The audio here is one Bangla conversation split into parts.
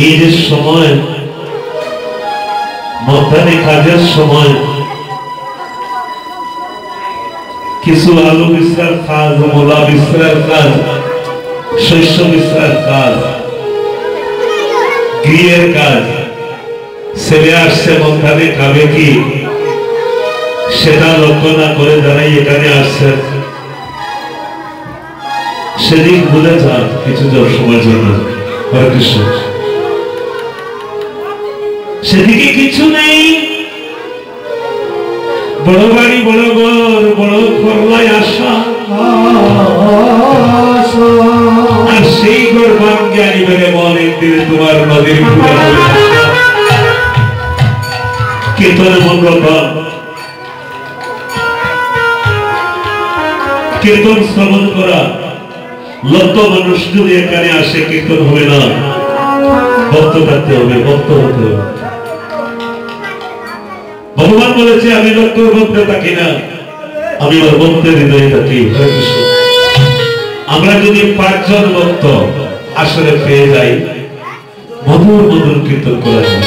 এই যে সময় মধ্যাহ্নে কাজের সময় কিছু আলু বিস্তার কাজ, মোলা বিস্তার কাজ, শস্য বিস্তার কাজ, গৃহের কাজ, ছেলে আসছে মধ্যাহ্নে খাবে কি সেটা লক্ষ্য না করে যারাই এখানে আসছে সেদিক ভুলে যান কিছু সময়ের জন্য। হরে কৃষ্ণ। সেদিকে কিছু নেই, বড় বাড়ি, বড় ঘর, বড় করলায় আসা, আর সেই ঘর ভাঙ্গে আনিবে মন একদিনে তোমার নদীর কীর্তনে মন রকম কীর্তন শ্রবণ করা। লক্ষ মানুষ যদি এখানে আসে কীর্তন হবে না, ভক্ত থাকতে হবে, ভক্ত হতে হবে। ভগবান বলেছে আমি লক্ষ্যের মধ্যে থাকি না, আমি আমার ভক্তের হৃদয়ে থাকি। আমরা যদি 5 জন ভক্ত আসলে পেয়ে যাই, মধুর মধুর কীর্তন করা যায়।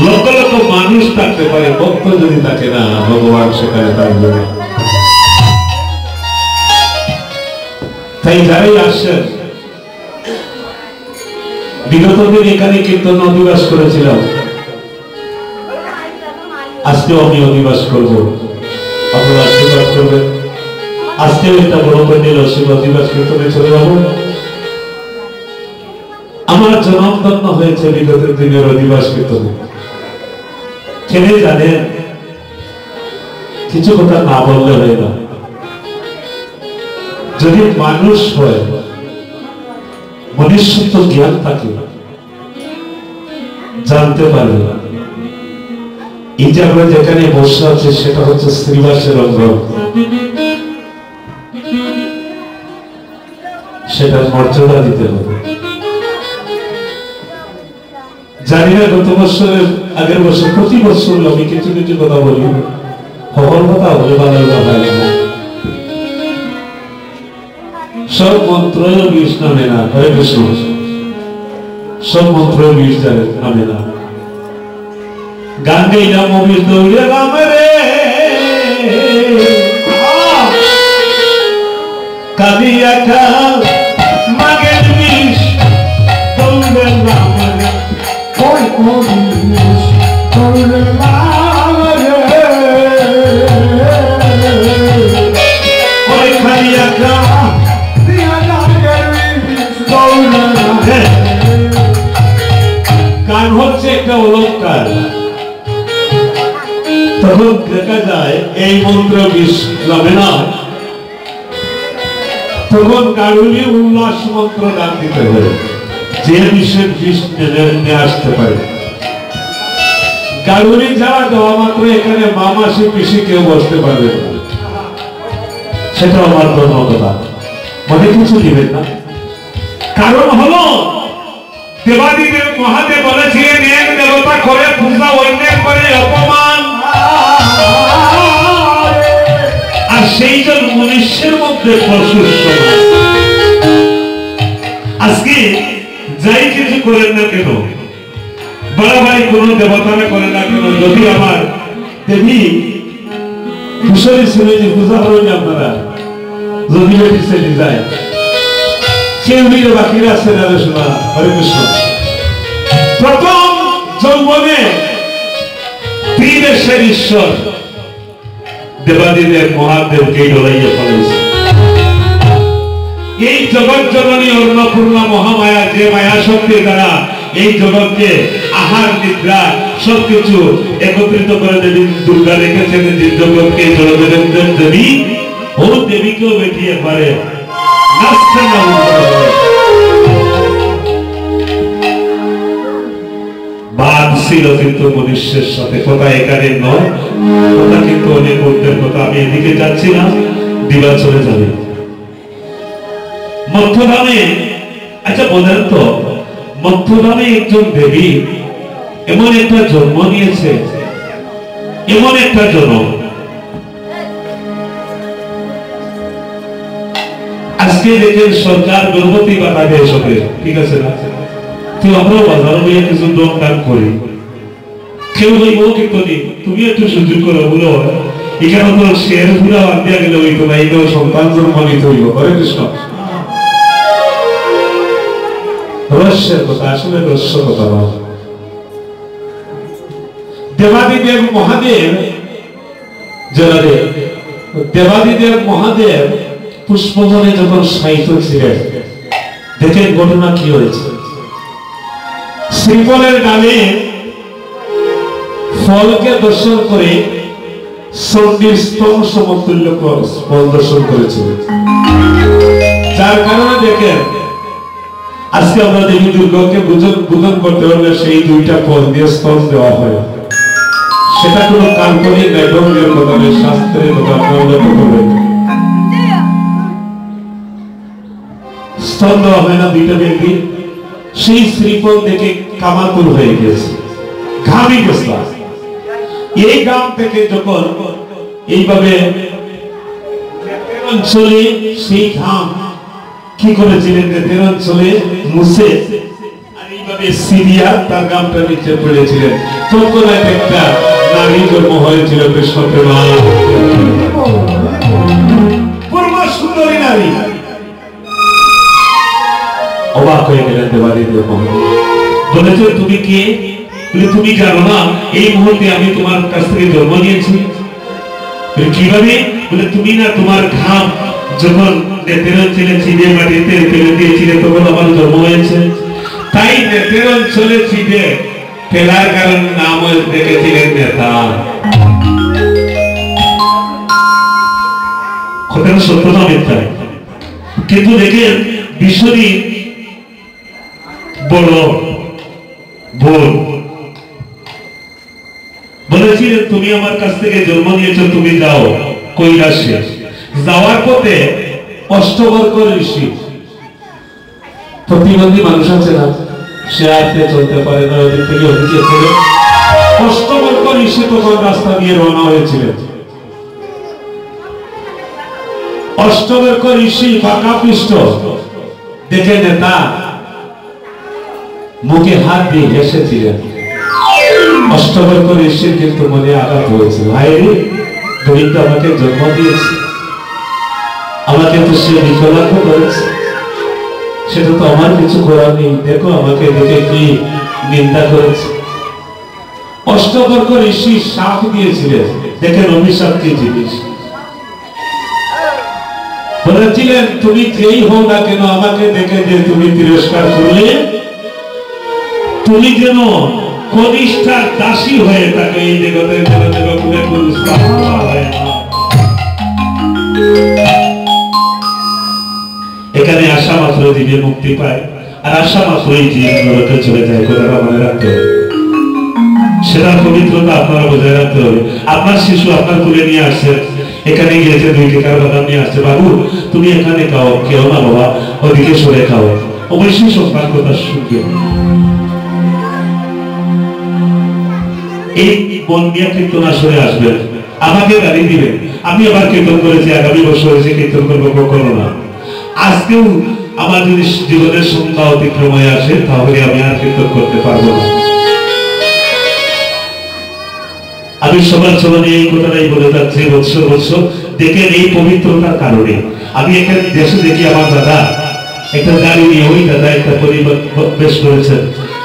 লক্ষ লক্ষ মানুষ থাকতে পারে, ভক্ত যদি থাকে না, ভগবান সেখানে থাকবে না। তাই যারাই আসছেন, বিগত দিন এখানে কীর্তন অধিবাস করেছিলাম, আজকেও আমি অধিবাস করব, আপনারা আশীর্বাদ করবেন। আজকেও একটা বড় প্যান্ডেল অধিবাস কীর্তনে চলে যাব। আমার জন্মধন্য হয়েছে বিগত দিনের অধিবাস কীর্তনে। ছেলে জানেন, কিছু কথা না বললে হয় না। যদি মানুষ হয়, মনুষ্যত্ব জ্ঞান থাকে, জানতে পারবে এই যে আমরা যেখানে বসে আছে সেটা হচ্ছে শ্রীবাসের অঙ্গ, সেটার মর্যাদা দিতে হবে। জানি না গত বছরের আগের বছর, প্রতি বছর আমি কিছু কিছু কথা বলি, খবর কথা হলে ভালো কথা না। সব মন্ত্র বিষ নামে না, হরে কৃষ্ণ। সব মন্ত্র বিষ নামে না। গান গাইলাম অবিষ দৌড়ে রাম রে, কাঁদিয়া খাল মাগের বিষ দৌড়ে রাম রে, ওই বিষ দৌড়ে রাম রে, ওই খাইয়া খাল গান হচ্ছে একটা অলঙ্কার। তখন দেখা যায় এই মন্ত্র বিষ নামে না, তখন কারুলি উল্লাস মন্ত্র গান দিতে হবে, যে বিষের বিষ নিয়ে আসতে পারে। কারুলি যারা দেওয়া মাত্র এখানে মামাসি পিসি কেউ বসতে পারবে না, সেটা আমার ধর্ম কথা। মনে কিছু দিবেন না, কারণ হলো দেবাদিদেব মহাদেব বলেছিলেন এক দেবতা করে পূজা, অন্যের করে অপমান। আর সেই জন মনুষ্যের মধ্যে পশুর সমান। আজকে যাই কিছু করেন না কেন, বাড়াবাড়ি কোন দেবতারা করেন না কেন, যদি আমার দেবী কুশলী ছেলে যে পূজা করেন আপনারা, যদি বেটি ছেলে যায় কেউরির বাকিরা ছেলে শোনা। হরে কৃষ্ণ। প্রথম যৌবনে ত্রিদেশের ঈশ্বর দেবাদিদেব মহাদেবকে ডলাইয়া ফেলেছে। এই জগৎ জননী অন্নপূর্ণা মহামায়া, যে মায়া শক্তির দ্বারা এই জগৎকে আহার নিদ্রা সবকিছু একত্রিত করে দেবী দুর্গা রেখেছেন। যে জগৎকে জড়জগতের দেবী, ও দেবীকেও বেটিয়ে পারে নাচতে না। বাদ ছিল কিন্তু মনুষ্যের সাথে, কথা এখানে নয়, কথা কিন্তু অনেক অর্থের কথা। আমি এদিকে যাচ্ছি না, দিবা চলে যাবে মধ্যধামে। আচ্ছা বলেন তো, মধ্য নামে একজন দেবী এমন একটা জন্ম নিয়েছে, এমন একটা জন্ম। আজকে দেখেন সরকার গর্ভবতী বাধা দেয় সবে, ঠিক আছে না? তুই আমরাও বাজারে গিয়ে কিছু দম দান করি, কেউ বলবো কিন্তু তুমি একটু সুযোগ করো বলো এখানে তো শের পুরা বাদ দিয়া গেলে হইতো না, এই তো সন্তান জন্ম নিতে হইব। হরে কৃষ্ণ। রহস্যের কথা, আসলে রহস্য কথা নয়। দেবাদিদেব মহাদেব জলাদেব, দেবাদিদেব মহাদেব পুষ্পবনে যখন শায়িত ছিলেন, দেখেন ঘটনা কি হয়েছে। শ্রীফলের ডালে ফলকে দর্শন করে চণ্ডীর স্তন সমতুল্য ফল দর্শন করেছিলেন। যার কারণে দেখেন আজকে আমরা দেবী দুর্গাকে পূজন করতে পারলে সেই দুইটা ফল দিয়ে স্তন দেওয়া হয়। সেটা কোন কাল্পনিক নৈবন্ধের কথা নয়, শাস্ত্রের কথা। আপনারা লক্ষ্য করবেন স্তন দেওয়া হয় না দুইটা ব্যক্তি। সেই শ্রীফল দেখে কামাতুর হয়ে গেছে, ঘামি গেছে। এই গ্রাম থেকে যখন এইভাবে অঞ্চলে সেই ঘাম কি করেছিলেন, অঞ্চলে মুছে আর এইভাবে সিরিয়া তার গ্রামটা নিচে পড়েছিলেন। তখন একটা নারী জন্ম হয়েছিল, কৃষ্ণপ্রেমা, পূর্ব সুন্দরী নারী। অবাক হয়ে গেলেন দেবাদিদেব মহাদেব, বলেছে তুমি কে? তুমি জানো না এই মুহূর্তে আমি তোমার কাছ থেকে জন্ম নিয়েছি? কিভাবে? বলে তুমি না তোমার ঘাম যখন নেতের অঞ্চলে চিনে মাটিতে ফেলে দিয়েছিলে তখন আমার জন্ম হয়েছে। তাই নেতের অঞ্চলে চিনে ফেলার কারণ নাম দেখেছিলেন নেতা। কথাটা সত্য না মিথ্যা? কিন্তু দেখেন বিশ্বরী বড় ভুল বলেছিলেন, তুমি আমার কাছ থেকে জন্ম নিয়েছো, তুমি যাও কৈলাসে। যাওয়ার পথে অষ্টবর্গ ঋষি, প্রতিবন্ধী মানুষ আছে না, সে হাতে চলতে পারে না, ওদিক থেকে ওদিকে চলে। অষ্টবর্গ ঋষি তখন রাস্তা দিয়ে রওনা হয়েছিলেন। অষ্টবর্গ ঋষি ফাঁকা পৃষ্ঠ দেখে নেতা মুখে হাত দিয়ে হেসেছিলেন। অষ্টবর্গ ঋষির কিন্তু মনে আঘাত হয়েছিল, ভাই তুমি তো আমাকে জন্ম দিয়েছে, আমাকে তো সে বিকলাঙ্গ করেছে, সেটা তো আমার কিছু করার নেই, দেখো আমাকে দেখে কি নিন্দা করেছে। অষ্টবর্গ ঋষি শাপ দিয়েছিলেন, দেখেন অভিশাপ কি জিনিস। বলেছিলেন তুমি যেই হও না কেন আমাকে দেখে যে তুমি তিরস্কার করলে, তুমি যেন কনিষ্ঠার দাসী হয়ে থাকে, এই জগতের এখানে আসা মাত্র দিবে মুক্তি পায়, আর আসা মাত্রই জীব নরকে চলে যায়। কথাটা মনে রাখতে হবে, সেটার পবিত্রতা আপনারা বজায় রাখতে হবে। আপনার শিশু আপনার তুলে নিয়ে আসছে, এখানে গিয়েছে 2 টাকার বাদাম নিয়ে আসছে, বাবু তুমি এখানে খাও, কেউ না বাবা ওদিকে সরে খাও, অবশ্যই সন্তান কথা শুনবে। এই মন নিয়ে কীর্তন আসরে আসবেন, আমাকে গালি দিবেন, আমি আবার কীর্তন করেছি, আগামী বছর এসে কীর্তন করবো, কখনো না। আজকেও আমার যদি জীবনের সন্ধ্যা অতিক্রম হয়ে আসে তাহলে আমি আর কীর্তন করতে পারবো না। আমি সবার চলনে এই কথাটাই বলে যাচ্ছি, বৎসর বৎসর দেখেন এই পবিত্রতার কারণে। আমি এখানে দেশে দেখি আমার দাদা একটা গাড়ি নিয়ে, ওই দাদা একটা পরিবার বেশ করেছেন।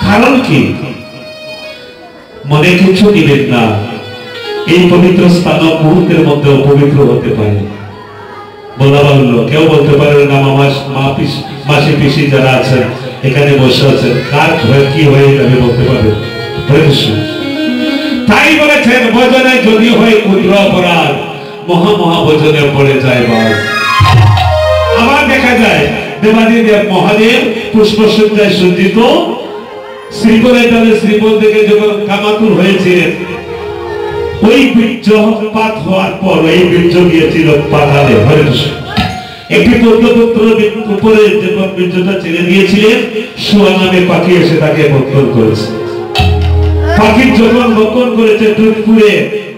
কারণ কি? মনে কিছু নিবেন না, এই পবিত্র স্থান মুহূর্তের মধ্যে অপবিত্র হতে পারে। বলা বাহুল্য, কেউ বলতে পারে না মাসি পিসি যারা আছেন এখানে বসে আছেন, কার কি হয়ে যাবে বলতে পারে। তাই বলেছেন ভজনে যদি হয় ক্ষুদ্র অপরাধ, মহা মহা ভজনে পড়ে যায় বাস। আবার দেখা যায় দেবাদিদেব মহাদেব পুষ্পসজ্জায় সজ্জিত শ্রীফলের ডালে শ্রীফল থেকে যখন কামাতুর হয়েছিলেন, ওই বীর্যপাত হওয়ার পর এই বীর্য গিয়েছিল পাতালে। হরে কৃষ্ণ। একটি পদ্মপত্র উপরে যখন বীর্যটা ছেড়ে দিয়েছিলেন, শুয়া নামে পাখি এসে তাকে ভক্ষণ করেছে। পাখি যখন ভক্ষণ করেছে, ঠোঁট ফুঁড়ে,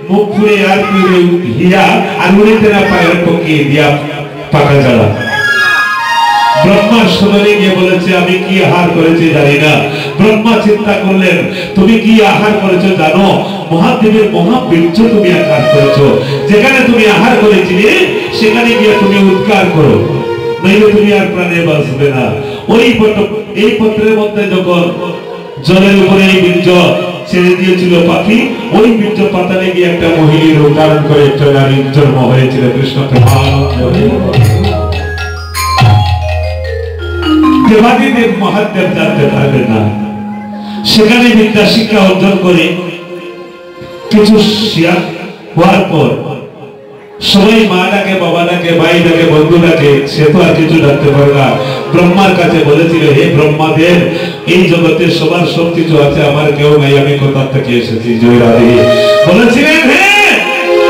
মুখ ফুঁড়ে আর পুড়ে হিয়া আর উড়িতে না পায়ের পক্ষে দিয়া পাকা জ্বালা। ব্রহ্মার সদনে গিয়ে বলেছে, আমি কি আহার করেছি জানি না। ব্রহ্মা চিন্তা করলেন, তুমি কি আহার করেছো জানো? মহাদেবের মহাবীর্য তুমি আহার করেছো। যেখানে তুমি আহার করেছিলে সেখানে গিয়ে তুমি উদ্গার করো, নইলে তুমি আর প্রাণে বাঁচবে না। এই পত্রের মধ্যে যখন জলের উপরে এই বীর্য ছেড়ে দিয়েছিল পাখি, ওই বীর্য পাতালে গিয়ে একটা মহিলার রূপ ধারণ করে একটা নারীর জন্ম হয়েছিল। কৃষ্ণকে দেবাদিদেব মহাদেব জানতে পারবেন না। সেখানে বিদ্যা শিক্ষা অর্জন করে কিছু শিয়া হওয়ার পর সবাই মা ডাকে, বাবা ডাকে, ভাই ডাকে, বন্ধু ডাকে, সে তো আর কিছু ডাকতে পারে না। ব্রহ্মার কাছে বলেছিল, হে ব্রহ্মাদেব, এই জগতে সবার সব কিছু আছে, আমার কেউ নাই, আমি কোথা থেকে এসেছি? জয় রাধে। বলেছিলেন, হ্যাঁ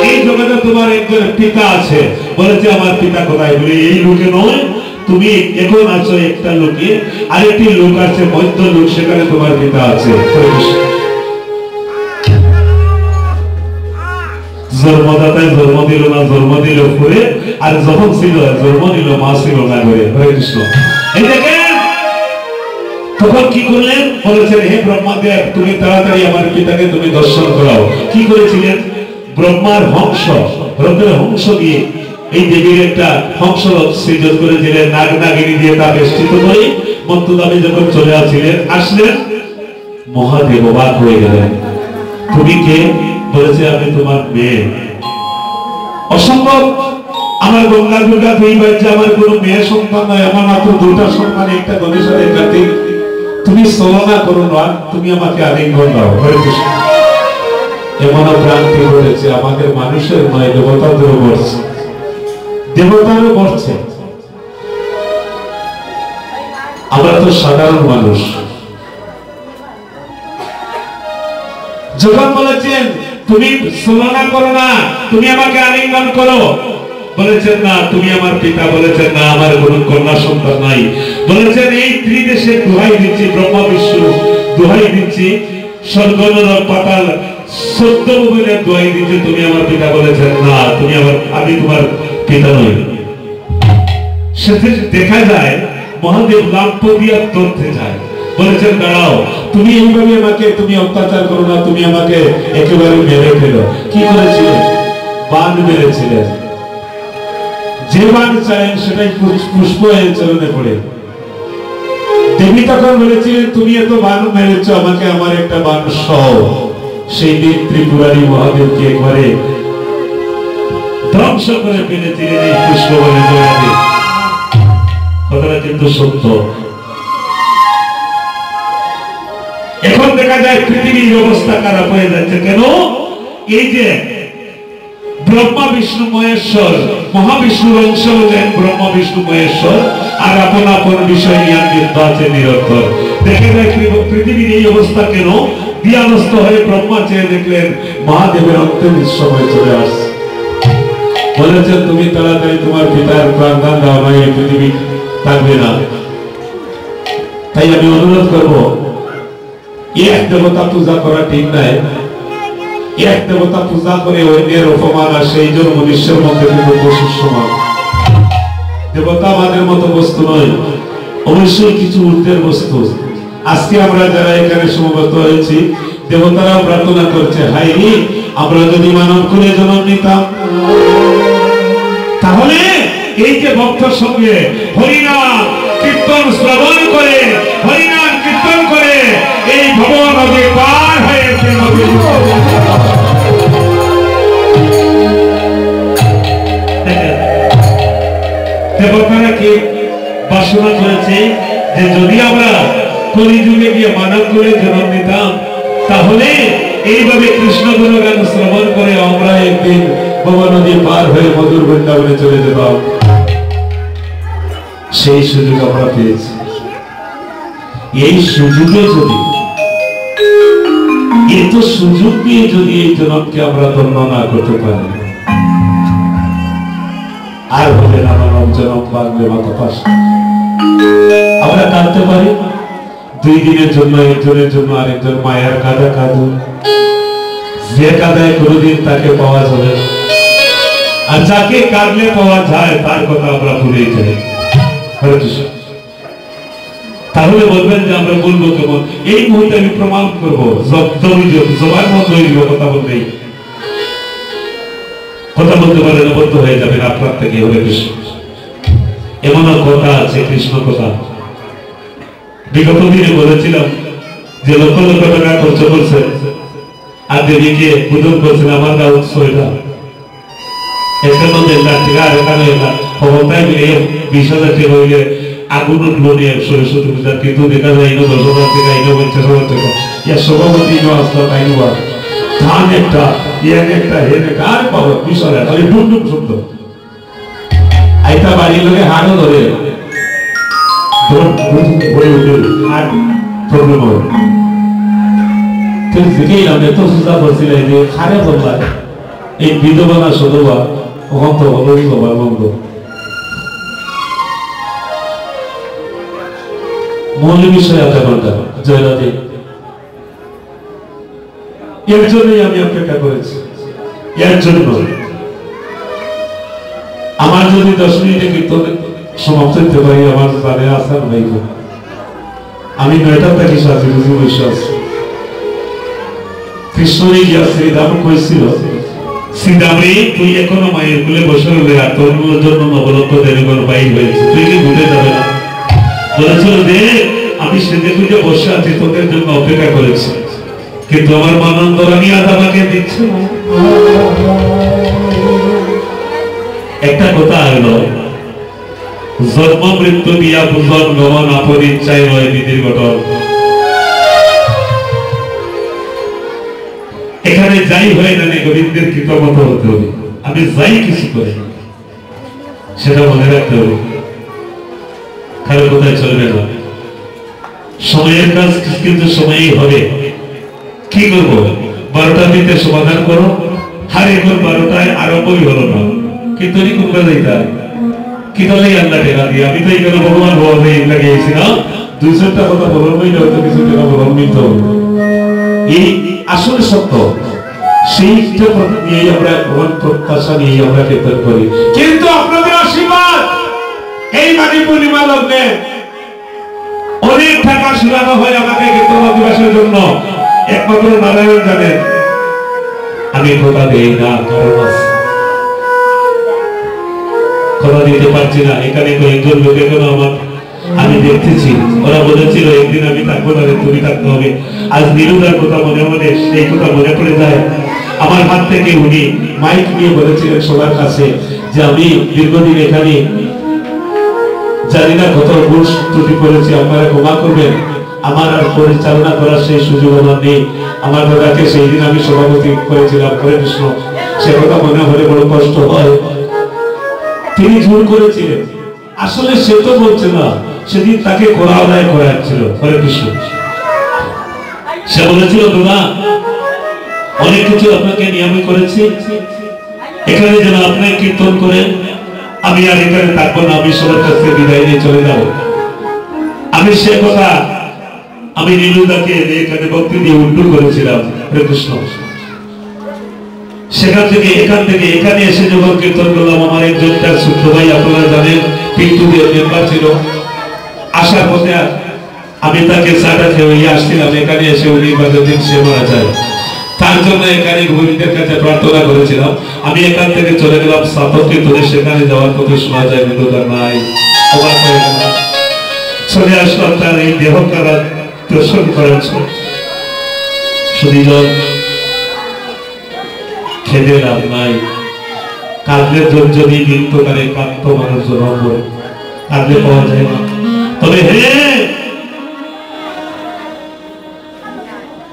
এই জগতে তোমার একজন পিতা আছে। বলেছে, আমার পিতা কোথায়? বলে, এই লোকে নয়, তুমি এখন আছো একটা লোকে, আরেকটি লোক আছে মধ্য লোক, সেখানে তোমার পিতা আছে। জন্মদাতায় জন্ম দিল না, জন্ম দিল করে, আর যখন ছিল জন্ম দিল মা ছিল না করে। হরে কৃষ্ণ। এই দেখেন তখন কি করলেন? বলেছেন, হে ব্রহ্মাদেব, তুমি তাড়াতাড়ি আমার পিতাকে তুমি দর্শন করাও। কি করেছিলেন? ব্রহ্মার হংস, ব্রহ্মের হংস দিয়ে এই দেবীর একটা হংস সৃজন করেছিলেন, নাগ নাগিনী দিয়ে তা বেষ্টিত করে মন্ত্রদামে যখন চলে আসলেন, মহাদেব অবাক হয়ে গেলেন। তুমি কে? বলেছে, আমি তোমার মেয়ে। অসম্ভব, আমার গঙ্গা দুর্গা দুই বাচ্চা, আমার কোনো মেয়ে সন্তান নয়, আমার মাত্র দুটা সন্তান, একটা গণেশের কাছে। তুমি ছলনা করো না, তুমি আমাকে আলিঙ্গন দাও। হরে কৃষ্ণ। এমন ভ্রান্তি ঘটেছে, আমাদের মানুষের নয়, দেবতাদেরও ঘটছে, দেবতারও ঘটছে। আমরা তো সাধারণ মানুষ। যখন বলেছেন, তুমি ছলনা করো না, তুমি আমাকে আলিঙ্গন করো, বলেছেন না তুমি আমার পিতা। বলেছেন না, আমার কোনো কন্যা সন্তান নাই। বলেছেন, এই ত্রিদেশে দোহাই দিচ্ছি, ব্রহ্মা বিষ্ণু দোহাই দিচ্ছি, স্বর্গ নরক পাতাল 14 ভুবনের দোহাই দিচ্ছি, তুমি আমার পিতা। বলেছেন না, আমি তোমার পিতা নই। সেটা দেখা যায় মহাদেব লাম্প দিয়া ধরতে যায়। বলেছেন, দাঁড়াও, তুমি এইভাবে আমাকে তুমি অত্যাচার করো না, তুমি আমাকে একেবারে মেরে ফেলো। কি করেছিলেন? বান মেরেছিলেন। যে বান চাইলেন সেটাই পুষ্প এর চরণে পড়ে। দেবী তখন বলেছিলেন, তুমি এত বান মেরেছ, আমাকে আমার একটা বান সহ। সেই দিন ত্রিপুরারি মহাদেবকে একবারে ধ্বংস করে ফেলেছিলেন এই পুষ্প বনে জড়াতে। কথাটা কিন্তু সত্য। এখন দেখা যায় পৃথিবীর অবস্থা খারাপ হয়ে যাচ্ছে। কেন? এই যে ব্রহ্মা বিষ্ণু মহেশ্বর, মহাবিষ্ণুর অংশ হলেন ব্রহ্মা বিষ্ণু মহেশ্বর, আর আপন আপন বিষয় নিয়ে বিদ্যা আছে নিরন্তর। দেখা যায় পৃথিবীর এই অবস্থা কেন? দিয়ানস্ত হয়ে ব্রহ্মা চেয়ে দেখলেন মহাদেবের অন্তিম সময় চলে আসছে। বলেছেন, তুমি তাড়াতাড়ি তোমার পিতার প্রাণদান দাও, না এই পৃথিবী থাকবে না। তাই আমি অনুরোধ করবো, এক দেবতা পূজা করা ঠিক নাই। এক দেবতা পূজা করে অন্যের অপমান আসে, এই জন্য মনুষ্যের মধ্যে কিন্তু পশুর সমান। দেবতা আমাদের মতো বস্তু নয়, অবশ্যই কিছু ঊর্ধ্বের বস্তু। আজকে আমরা যারা এখানে সমবেত হয়েছি, দেবতারাও প্রার্থনা করছে, হাই রে, আমরা যদি মানব কুলে জন্ম নিতাম, তাহলে এই যে ভক্তর সঙ্গে হরিনাম কীর্তন শ্রবণ করে, হরিনাম কীর্তন করে এই ভব নদী পার হয়েছে। দেবতারা কি বাসনা করেছে যে যদি আমরা কলিযুগে গিয়ে মানব করে জন্ম নিতাম, তাহলে এইভাবে কৃষ্ণ গুণগান শ্রবণ করে আমরা একদিন ভব নদী পার হয়ে মধুর বৃন্দাবনে চলে যেতাম। সেই সুযোগ আমরা পেয়েছি। এই সুযোগে যদি এত সুযোগ দিয়ে যদি এই জনককে আমরা ধন্য না করতে পারি, আর হবে না মানব জনম বাংলে মাথা পাশ। আমরা কাঁদতে পারি 2 দিনের জন্য, একজনের জন্য আরেকজন মায়ের কাঁদা কাঁদু, যে কাঁদায় কোনোদিন তাকে পাওয়া যাবে, আর যাকে কাঁদলে পাওয়া যায় তার কথা আমরা ভুলেই যাই। তাহলে বলবেন যে আমরা বলবো কেমন? এই মুহূর্তে আমি প্রমাণ করবো, জবান বন্ধ হয়ে যাবে, কথা বলতেই কথা বলতে পারে না, বন্ধ হয়ে যাবেন আপনার থেকে। হরে কৃষ্ণ। এমন কথা আছে, কৃষ্ণ কথা। বিগত দিনে বলেছিলাম যে লক্ষ লক্ষ টাকা খরচ করছে আর দেবীকে পূজন করছেন, আমার গা উৎস এটা এখানে 1.5 লাখ টাকা, আর এখানে ক্ষমতায় মিলে 20,000 টাকা হইলে আগুন উঠলো নিয়ে সরস্বতী পূজা, কিন্তু দেখা যায় 10,000 টাকা, 50,000 টাকা, ইয়া সভাপতি আসলো তাই না, ধান একটা, ইয়ান একটা, হেন একটা, আর পাবো বিষয় খালি ডুবডুব শব্দ। আইতা বাড়ির লোকে হাড়ও ধরে প্রবলেম হবে। এত সুজা করছিল যে খারে বলবা এই বিধবা না সদবা কখন তো হলো সবার বন্ধ। মূল বিষয় আধা ঘন্টা জয়রাতে, এর জন্যই আমি অপেক্ষা করেছি। এর জন্য আমার যদি 10 মিনিটে কীর্তন সমাপ্ত হতে পারি, আমার জানে আসার ভাই, আমি 9টা থেকে সাজি বুঝি বিশ্বাস। কৃষ্ণই গিয়া শ্রীরাম কইছিল, শ্রীরামে তুই এখনো মায়ের কোলে বসে রইলে, আর তোর জন্য নবলক্ষ দেবীগণ বাইর হয়েছে, তুই কি ভুলে যাবে না? বলেছিল যে আমি সেজে খুঁজে বসে আছি, তোদের জন্য অপেক্ষা করেছি, কিন্তু আমার মানন্দ রানী আজ আমাকে দিচ্ছে না। একটা কথা হলো, জন্ম মৃত্যু দিয়া পূজন গমন আপন ইচ্ছায় নয় বিধির গঠন। এখানে যাই হয় না, গোবিন্দের কৃতজ্ঞতা হতে হবে। আমি যাই কিছু করি সেটা মনে রাখতে হবে, কারো কোথায় চলবে না। সময়ের কাজ কিন্তু সময়ই হবে। কি করবো? 12টা দিতে সমাধান করো, আর এখন 12টায় আরম্ভই হলো না, কিন্তু কোনটা যাইতা কি তাহলে আল্লাহ টেকা দিয়ে। আমি তো এখানে ভগবান ভগবান লাগিয়েছি না, 200টা কথা বলবই না, হয়তো কিছু টাকা বলন নিতে হবে। এই আসলে সত্য, সেইটা নিয়ে আমরা ভগবান প্রত্যাশা নিয়ে আমরা কীর্তন করি। কিন্তু আপনাদের আশীর্বাদ এই মাঘী পূর্ণিমা লগ্নে অনেক টাকা শুনানো হয় আমাকে কীর্তন দিবসের জন্য, একমাত্র নারায়ণ জানেন। আমি কথা দেই না, কারণ কথা দিতে পারছি না। এখানে কয়েকজন লোক এখনো আমার আমি দেখতেছি, ওরা বলেছিল একদিন আমি থাকবো না, তুমি থাকতে হবে। আজ নীলুদার কথা মনে মনে সেই কথা মনে পড়ে যায়। আমার হাত থেকে উনি মাইক নিয়ে বলেছিলেন সবার কাছে যে আমি দীর্ঘদিন এখানে জানি না কত ভুল ত্রুটি করেছি, আপনারা ক্ষমা করবেন, আমার আর পরিচালনা করার সেই সুযোগ আমার নেই। আমার দাদাকে সেই দিন আমি সভাপতি করেছিলাম, হরে কৃষ্ণ, সে কথা মনে হলে বড় কষ্ট হয়। তিনি ভুল করেছিলেন, আসলে সে তো বলছে না, সেদিন তাকে করা আদায় করাচ্ছিল, হরে কৃষ্ণ। সে বলেছিল দাদা অনেক কিছু আপনাকে নিয়ে আমি করেছি, এখানে যেন আপনি কীর্তন করেন, আমি আর এখানে থাকবো না, আমি সবার কাছ থেকে বিদায় নিয়ে চলে যাব। আমি সে কথা আমি নীলুদাকে এখানে ভক্তি দিয়ে উল্টো করেছিলাম, হরে কৃষ্ণ। সেখান থেকে এখানে এসে যখন কীর্তন করলাম, আমার একজন তার ছোট্ট ভাই, আপনারা জানেন পিন্টুদের মেম্বার ছিল, আসার পথে আমি তাকে চাটা খেয়ে আসছিলাম, এখানে এসে উনি দিন সে মারা যায়, তার জন্য এখানে গোবিন্দের কাছে প্রার্থনা করেছিলাম। আমি এখান থেকে চলে গেলাম সাতকে ধরে, সেখানে যাওয়ার কথা শোনা যায়, বিন্দুদার নাই, অবাক হয়ে গেলাম। চলে আসলাম তার এই দেহ কারা দর্শন করার জন্য। সুদীজন খেদে লাভ নাই, কাঁদলে ধৈর্য দিয়ে কিন্তু তার একান্ত মানুষ জন্ম করে, কাঁদলে পাওয়া যায় না। তবে হ্যাঁ,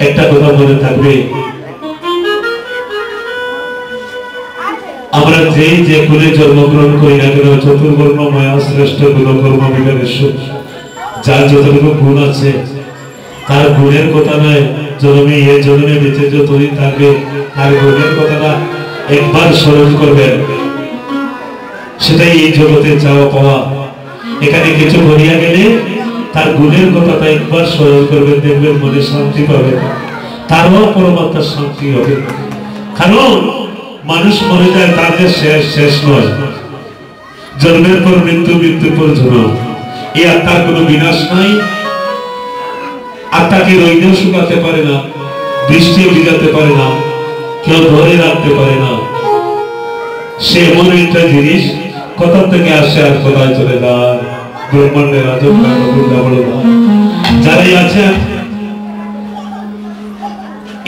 একটা কথা মনে থাকবে, আমরা যেই যে কুলে জন্মগ্রহণ করি না কেন, চতুর্বর্ণ মায়া শ্রেষ্ঠ গুণকর্ম বিবেকেশ্বর, যার যতটুকু গুণ আছে তার গুণের কথা নয়, জন্মে এ জন্মে বেঁচে যতদিন থাকবে তার গুণের কথা না একবার স্মরণ করবেন। সেটাই এই জগতে চাওয়া পাওয়া। এখানে কিছু করিয়া গেলে তার গুণের কথাটা একবার স্মরণ করবেন, দেখবেন মনে শান্তি পাবে, তারও পরমাত্মার শান্তি হবে। কারণ মানুষ মরে যায়, তার যে শেষ নয়, জন্মের পর মৃত্যু, মৃত্যুর পর জন্ম। এই আত্মার কোনো বিনাশ নাই। আত্মাকে রোদেও শুকাতে পারে না, বৃষ্টিও ভিজাতে পারে না, কেউ ধরে রাখতে পারে না। সে এমন একটা জিনিস, কোথা থেকে আসে আর কোথায় চলে যায়, ব্রহ্মাণ্ডের আজব যারাই আছেন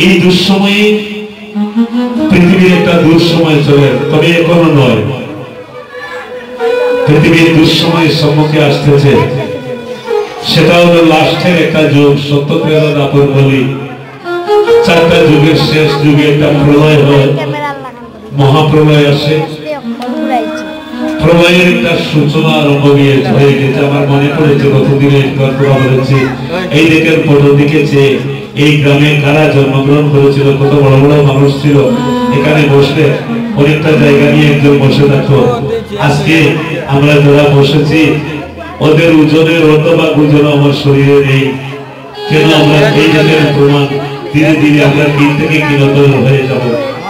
এই দুঃসময়ে, পৃথিবীর একটা দুঃসময় চলে, তবে এখনো নয়। পৃথিবীর দুঃসময়ের সম্মুখে আসতেছে, সেটা হলো লাস্টের একটা যুগ, সত্য ত্রেতা দাপর বলি। চারটা যুগের শেষ যুগে একটা প্রলয় হয়, মহাপ্রলয় আসে। প্রলয়ের একটা সূচনা আরম্ভ হয়ে গেছে। আমার মনে পড়েছে কতদিনের কথা বলেছি, এই দিকের ফটো দিকেছে, এই গ্রামে কারা জন্মগ্রহণ করেছিল, কত বড় বড় মানুষ ছিল। এখানে বসলে অনেকটা জায়গা নিয়ে একজন বসে থাকতো। আজকে আমরা যারা বসেছি, ওদের ওজনের অর্ধভাগ ওজন আমার শরীরে নেই। কেন? আমরা এই জায়গার প্রমাণ, ধীরে ধীরে আমরা দিন থেকে কিনতর হয়ে যাব।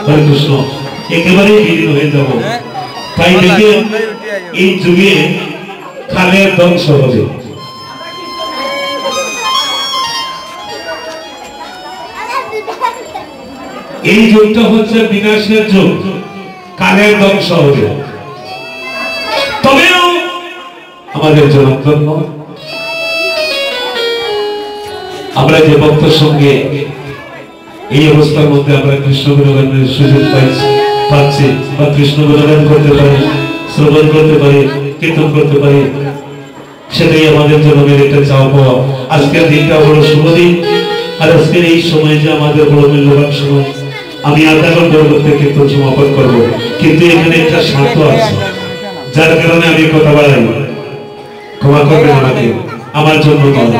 হরে কৃষ্ণ, একেবারে বিলীন হয়ে যাব। তাই দেখে এই যুগে কালের ধ্বংস হবে। এই যুগটা হচ্ছে বিনাশের যুগ, কালের ধ্বংস হবে। তবেও আমাদের জনার্দন নয়। আমরা যে ভক্তের সঙ্গে এই অবস্থার মধ্যে আমরা কৃষ্ণ গুণগানের সুযোগ পাচ্ছি, বা কৃষ্ণ গুণগান করতে পারি, শ্রবণ করতে পারি, কীর্তন করতে পারি, সেটাই আমাদের জন্মের একটা চাওয়া পাওয়া। আজকের দিনটা বড় শুভ দিন। আর আজকের এই সময় যে আমাদের বড় মূল্যবান সময়, আমি আধা ঘন্টার মধ্যে কীর্তন সমাপন করবো, কিন্তু এখানে একটা স্বার্থ আছে, যার কারণে আমি কথা বাড়াই। ক্ষমা করবেন আমাকে, আমার জন্য নয়।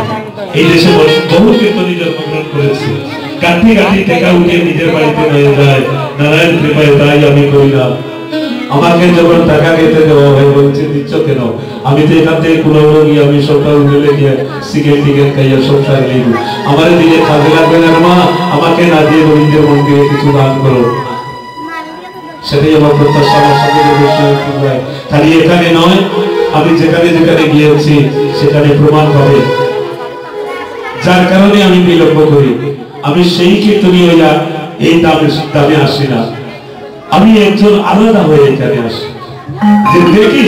এই দেশে বহু কীর্তনী জন্মগ্রহণ করেছে, কাঠি কাঠি টেকা উঠে নিজের বাড়িতে নিয়ে যায়, নারায়ণ কৃপায় তাই আমি করি না। আমাকে যখন টাকা খেতে দেওয়া হয়, বলছে দিচ্ছ কেন? আমি তো এখান থেকে কোনো গিয়ে আমি সরকার উঠে গিয়ে সিগারেট টিকেট খাইয়া সংসার নিব। আমার দিকে কাজে লাগবে না মা, আমাকে না দিয়ে রবীন্দ্রের মন্দিরে কিছু দান করো। সেটাই আমার প্রত্যাশা, আমার সাথে খালি এখানে নয়, আমি যেখানে যেখানে গিয়েছি সেখানে প্রমাণ পাবে। যার কারণে আমি বিলম্ব করি। আমি সেই কীর্তনী হইয়া এই দামে আসি না, আমি একজন আলাদা হয়ে এখানে আসি, যে দেখি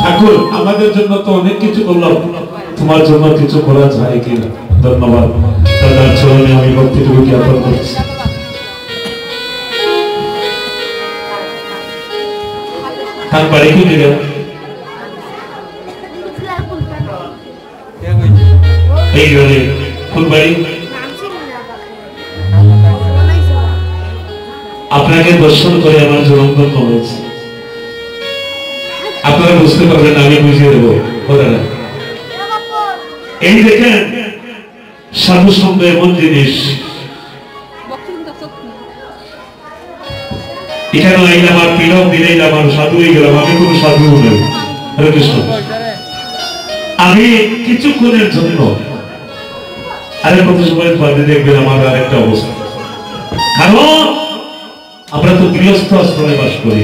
ঠাকুর আমাদের জন্য তো অনেক কিছু করলাম, তোমার জন্য কিছু করা যায় কিনা। ধন্যবাদ। দাদার চরণে আমি ভক্তিটুকু জ্ঞাপন করছি। তার বাড়ি কি জায়গা? এই ঘরে কোন বাড়ি? আপনাকে দর্শন করে আমার জনগণ হয়েছে। আপনারা বুঝতে পারবেন, আমি বুঝিয়ে দেবো। এই দেখেন, সাধু সঙ্গ এমন জিনিস, এখানে আইলাম আর তিলক দিলেই আমার সাধু হয়ে গেলাম। আমি কোনো সাধু নই। হরে কৃষ্ণ। আমি কিছুক্ষণের জন্য, আরে কত সময় বাদে দেখবেন আমার আর একটা অবস্থা। কারণ আমরা তো গৃহস্থ আশ্রমে বাস করি।